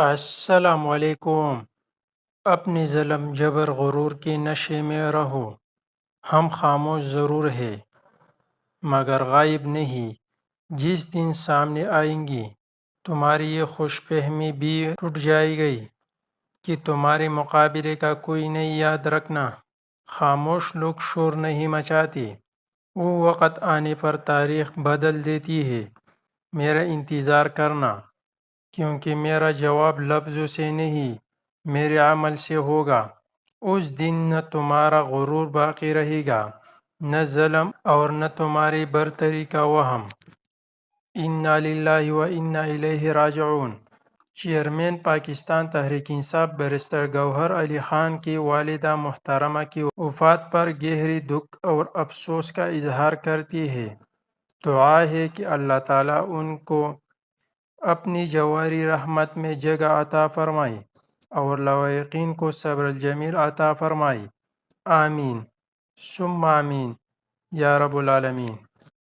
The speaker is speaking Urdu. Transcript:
السلام علیکم۔ اپنے ظلم جبر غرور کے نشے میں رہو، ہم خاموش ضرور ہیں مگر غائب نہیں۔ جس دن سامنے آئیں گی تمہاری یہ خوش فہمی بھی ٹوٹ جائے گی کہ تمہارے مقابلے کا کوئی نہیں۔ یاد رکھنا، خاموش لوگ شور نہیں مچاتے، وہ وقت آنے پر تاریخ بدل دیتی ہے۔ میرا انتظار کرنا، کیونکہ میرا جواب لفظوں سے نہیں میرے عمل سے ہوگا۔ اس دن نہ تمہارا غرور باقی رہے گا، نہ ظلم اور نہ تمہاری برتری کا وہم۔ انا للہ و انا الیہ راجعون۔ چیئرمین پاکستان تحریک انصاف بیرسٹر گوہر علی خان کی والدہ محترمہ کی وفات پر گہری دکھ اور افسوس کا اظہار کرتی ہے۔ دعا ہے کہ اللہ تعالیٰ ان کو اپنی جواری رحمت میں جگہ عطا فرمائے اور لواحقین کو صبر جمیل عطا فرمائے۔ آمین ثم آمین یا رب العالمین۔